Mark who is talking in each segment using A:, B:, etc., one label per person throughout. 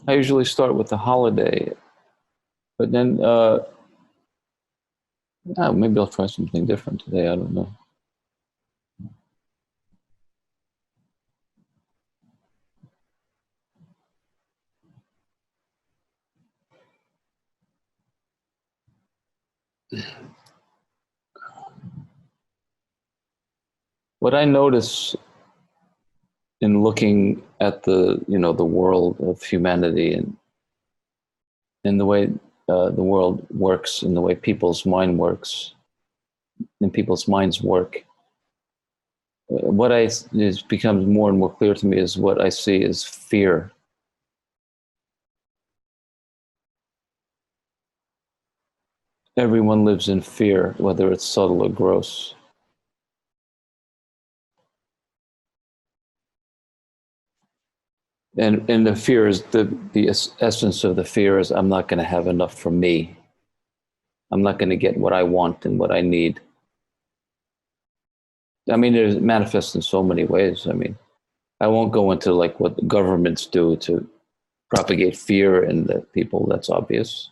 A: I usually start with the holiday, but then maybe I'll try something different today. I don't know. What I notice in looking at the world of humanity and the way the world works and the way people's mind works and people's minds work, what I is becomes more and more clear to me is what I see is fear. Everyone lives in fear, whether it's subtle or gross. And the fear is the essence of the fear is I'm not going to have enough for me. I'm not going to get what I want and what I need. I mean, it manifests in so many ways. I mean, I won't go into like what the governments do to propagate fear in the people. That's obvious.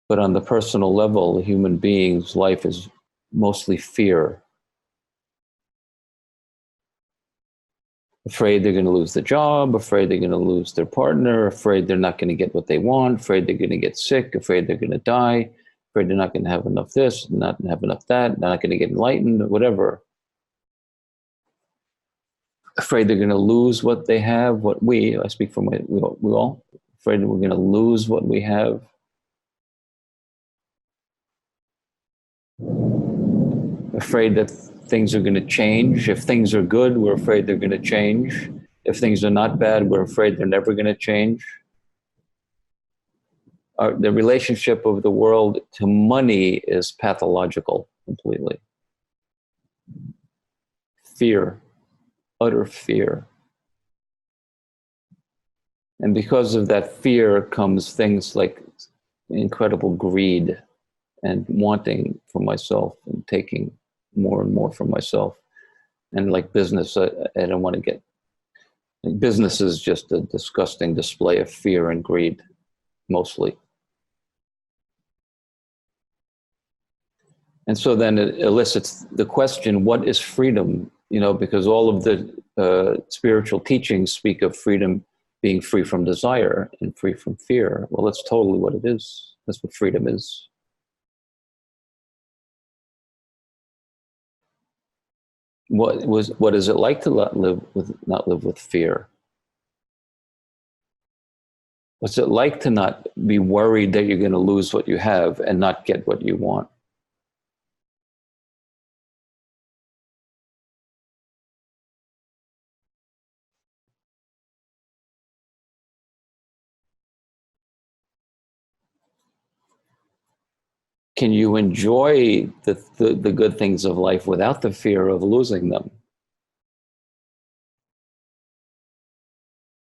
A: But on the personal level, a human being's life is mostly fear. Afraid they're going to lose the job, afraid they're going to lose their partner, afraid they're not going to get what they want, afraid they're going to get sick, afraid they're going to die, afraid they're not going to have enough this, not have enough that, they're not going to get enlightened, whatever. Afraid they're going to lose what they have, I speak for we all, afraid that we're going to lose what we have. Afraid that things are going to change. If things are good, we're afraid they're going to change. If things are not bad, we're afraid they're never going to change. The relationship of the world to money is pathological completely. Fear, utter fear. And because of that fear comes things like incredible greed and wanting for myself and taking more and more for myself. And like business, I don't want to get, like business is just a disgusting display of fear and greed, mostly. And so then it elicits the question, what is freedom? You know, because all of the spiritual teachings speak of freedom being free from desire and free from fear. Well, that's totally what it is. That's what freedom is. What is it like to not live with fear? What's it like to not be worried that you're going to lose what you have and not get what you want? Can you enjoy the good things of life without the fear of losing them?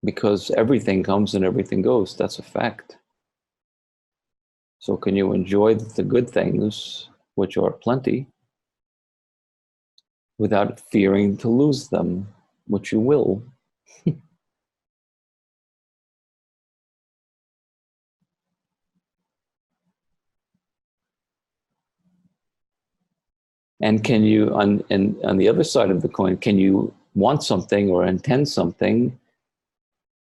A: Because everything comes and everything goes. That's a fact. So can you enjoy the good things, which are plenty, without fearing to lose them, which you will? And can you, and on the other side of the coin, can you want something or intend something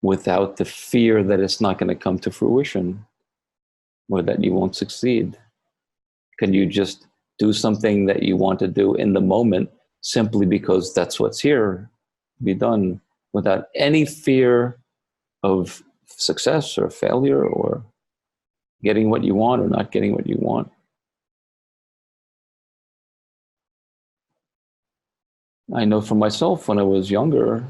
A: without the fear that it's not going to come to fruition or that you won't succeed? Can you just do something that you want to do in the moment simply because that's what's here to be done without any fear of success or failure or getting what you want or not getting what you want? I know for myself when I was younger,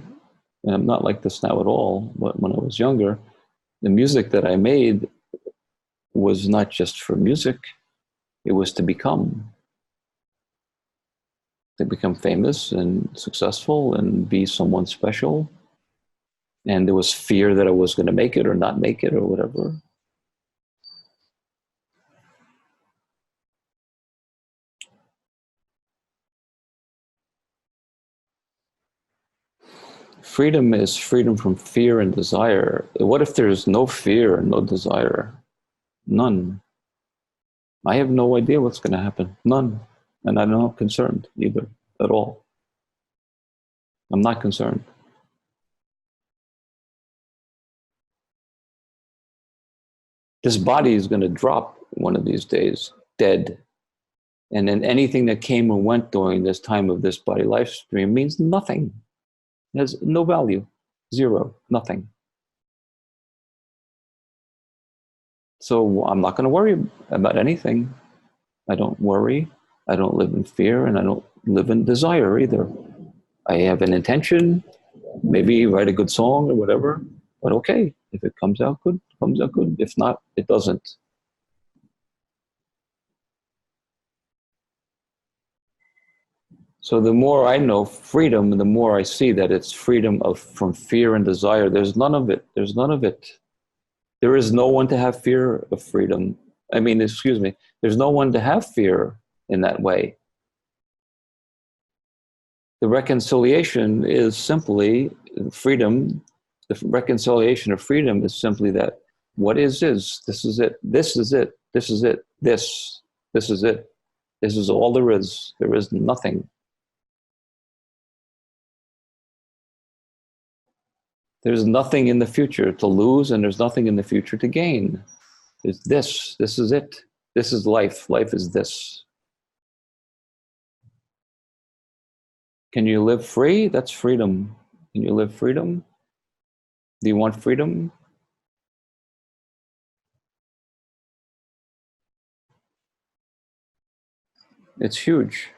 A: and I'm not like this now at all, but when I was younger, the music that I made was not just for music, it was to become famous and successful and be someone special. And there was fear that I was going to make it or not make it or whatever. freedom is freedom from fear and desire. What if there's no fear and no desire? None. I have no idea what's going to happen. None. And I'm not concerned either at all. I'm not concerned. This body is going to drop one of these days, dead. And then anything that came and went during this time of this body life stream means nothing. It has no value. Zero. Nothing. So I'm not going to worry about anything. I don't worry. I don't live in fear, and I don't live in desire either. I have an intention, maybe write a good song or whatever, but okay. If it comes out good, it comes out good. If not, it doesn't. So the more I know freedom, the more I see that it's freedom from fear and desire. There's none of it. There's none of it. There is no one to have fear of freedom. I mean, excuse me. There's no one to have fear in that way. The reconciliation is simply freedom. The reconciliation of freedom is simply that what is. This is it. This is it. This is it. This is it. This is all there is. There is nothing. There's nothing in the future to lose, and there's nothing in the future to gain. There's this. This is it. This is life. Life is this. Can you live free? That's freedom. Can you live freedom? Do you want freedom? It's huge.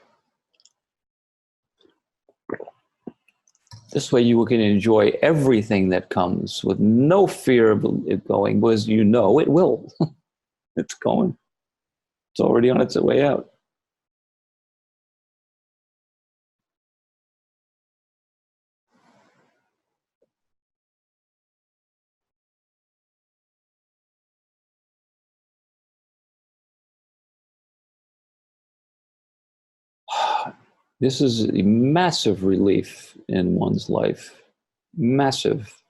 A: This way you can enjoy everything that comes with no fear of it going, because you know it will. It's going. It's already on its way out. This is a massive relief in one's life. Massive.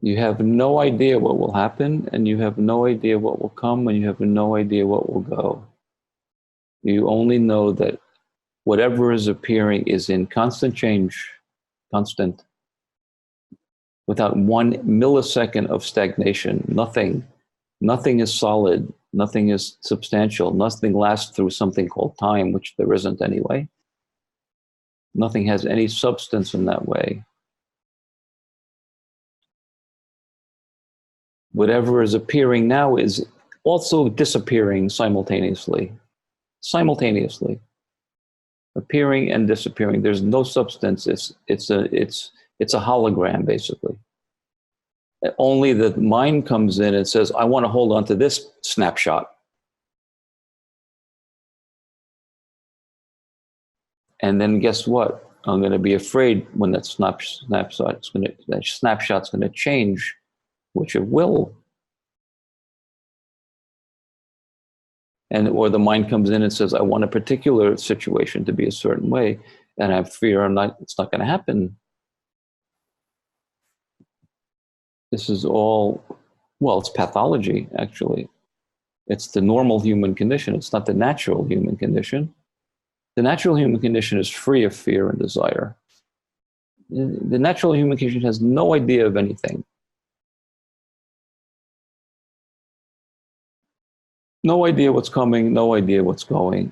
A: You have no idea what will happen, and you have no idea what will come, and you have no idea what will go. You only know that whatever is appearing is in constant change, constant, without 1 millisecond of stagnation. Nothing is solid. Nothing is substantial. Nothing lasts through something called time, which there isn't anyway. Nothing has any substance in that way. Whatever is appearing now is also disappearing simultaneously. Simultaneously. Appearing and disappearing. There's no substance. It's a hologram, basically. Only the mind comes in and says, I want to hold on to this snapshot. And then guess what? I'm going to be afraid when that snapshot's going to change, which it will. And or the mind comes in and says, I want a particular situation to be a certain way, and I have fear it's not going to happen. This is all, well, it's pathology, actually. It's the normal human condition. It's not the natural human condition. The natural human condition is free of fear and desire. The natural human condition has no idea of anything. No idea what's coming, no idea what's going.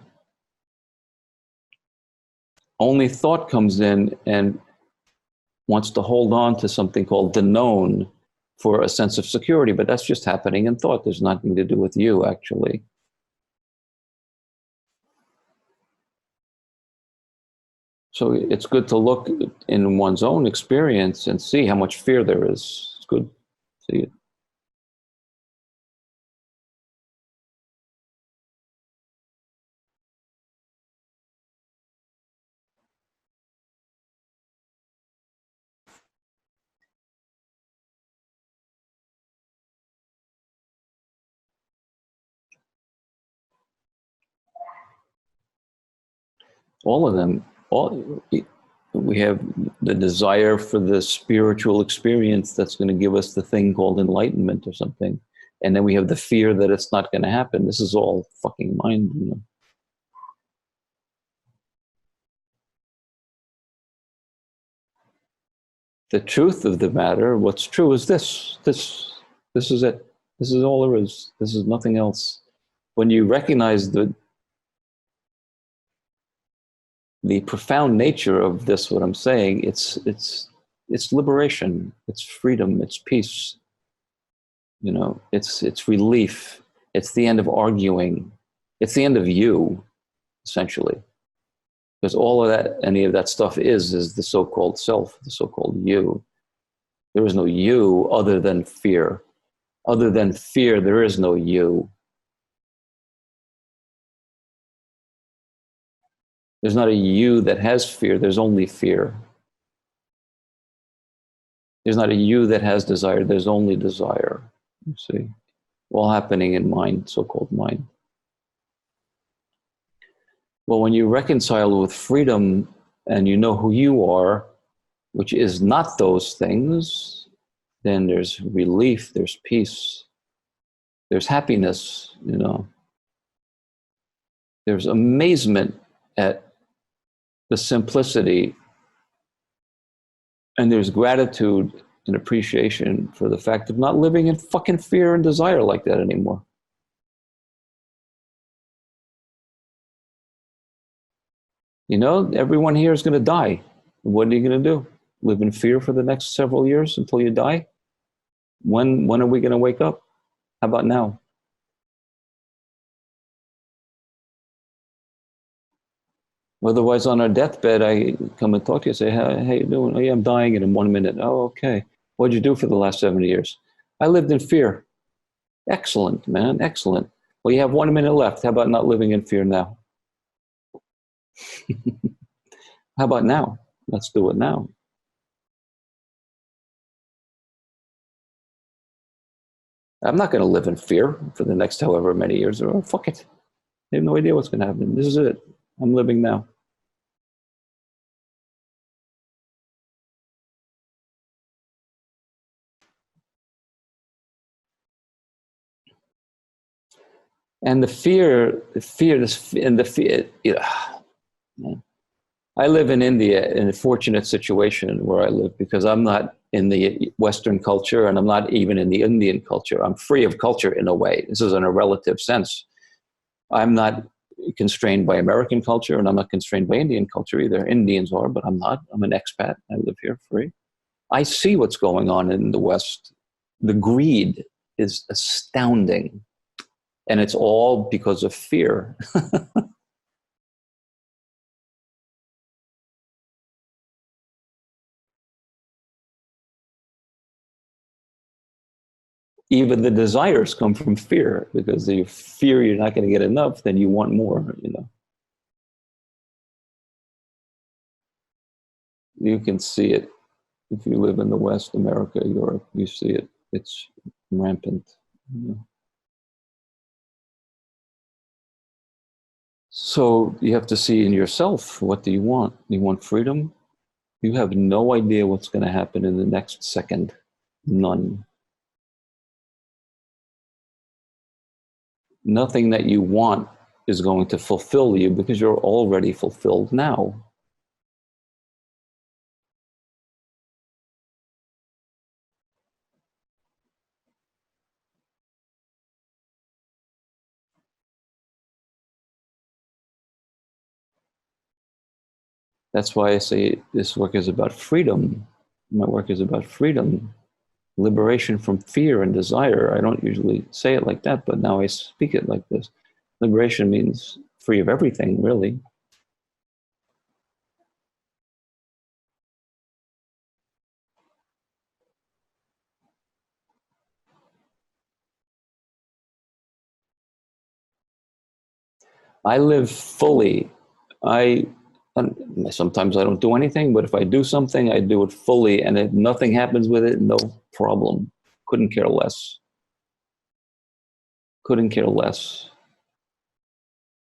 A: Only thought comes in and wants to hold on to something called the known for a sense of security, but that's just happening in thought. There's nothing to do with you, actually. So it's good to look in one's own experience and see how much fear there is. It's good to see it. All of them. All we have the desire for the spiritual experience that's going to give us the thing called enlightenment or something, and then we have the fear that it's not going to happen. This is all fucking mind. You know? The truth of the matter, what's true is this. This is it. This is all there is. This is nothing else. When you recognize the profound nature of this, what I'm saying, it's liberation, it's freedom, it's peace. You know, it's relief. It's the end of arguing. It's the end of you, essentially, because all of that, any of that stuff is the so-called self, the so-called you. There is no you other than fear. Other than fear, there is no you. There's not a you that has fear. There's only fear. There's not a you that has desire. There's only desire. You see, all happening in mind, so-called mind. Well, when you reconcile with freedom and you know who you are, which is not those things, then there's relief, there's peace, there's happiness, you know. There's amazement at the simplicity, and there's gratitude and appreciation for the fact of not living in fucking fear and desire like that anymore. You know, everyone here is going to die. What are you going to do? Live in fear for the next several years until you die? When are we going to wake up? How about now? Otherwise, on our deathbed, I come and talk to you and say, hey, how you doing? Oh, yeah, I'm dying in 1 minute. Oh, okay. What'd you do for the last 70 years? I lived in fear. Excellent, man. Excellent. Well, you have 1 minute left. How about not living in fear now? How about now? Let's do it now. I'm not going to live in fear for the next however many years. Or fuck it. I have no idea what's going to happen. This is it. I'm living now. And the fear, and the fear. I live in India in a fortunate situation where I live because I'm not in the Western culture and I'm not even in the Indian culture. I'm free of culture in a way. This is in a relative sense. I'm not constrained by American culture and I'm not constrained by Indian culture either. Indians are, but I'm not. I'm an expat. I live here free. I see what's going on in the West. The greed is astounding. And it's all because of fear. Even the desires come from fear because if you fear you're not going to get enough, then you want more, you know. You can see it. If you live in the West, America, Europe, you see it. It's rampant. You know? So you have to see in yourself, what do you want? You want freedom? You have no idea what's going to happen in the next second. None. Nothing that you want is going to fulfill you because you're already fulfilled now. That's why I say this work is about freedom. My work is about freedom, liberation from fear and desire. I don't usually say it like that, but now I speak it like this. Liberation means free of everything, really. I live fully. I sometimes I don't do anything, but if I do something, I do it fully, and if nothing happens with it, no problem. Couldn't care less. Couldn't care less.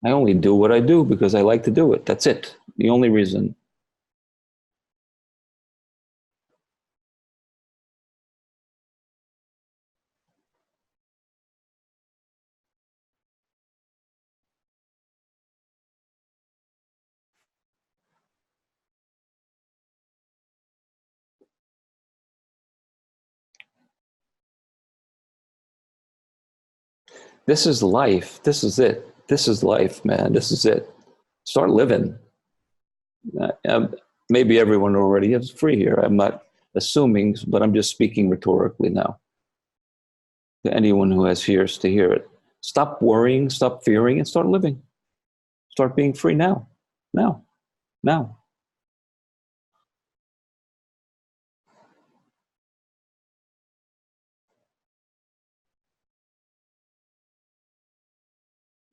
A: I only do what I do because I like to do it. That's it. The only reason. This is life. This is it. This is life, man. This is it. Start living. Maybe everyone already is free here. I'm not assuming, but I'm just speaking rhetorically now to anyone who has ears to hear it. Stop worrying, stop fearing, and start living. Start being free now. Now. Now.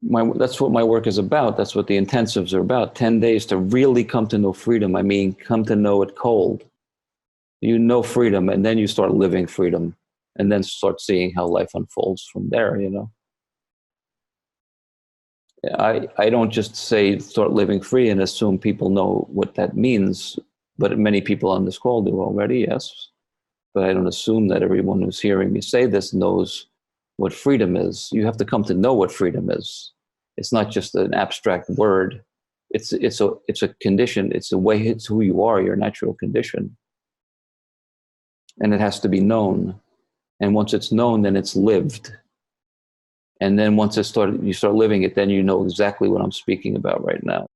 A: That's what my work is about. That's what the intensives are about. 10 days to really come to know freedom. I mean, come to know it cold. You know freedom, and then you start living freedom, and then start seeing how life unfolds from there, you know. I don't just say start living free and assume people know what that means, but many people on this call do already, yes. But I don't assume that everyone who's hearing me say this knows what freedom is. You have to come to know what freedom is. It's not just an abstract word. It's a condition. It's a way. It's who you are. Your natural condition, and it has to be known. And once it's known, then it's lived. And then once you start living it, then you know exactly what I'm speaking about right now.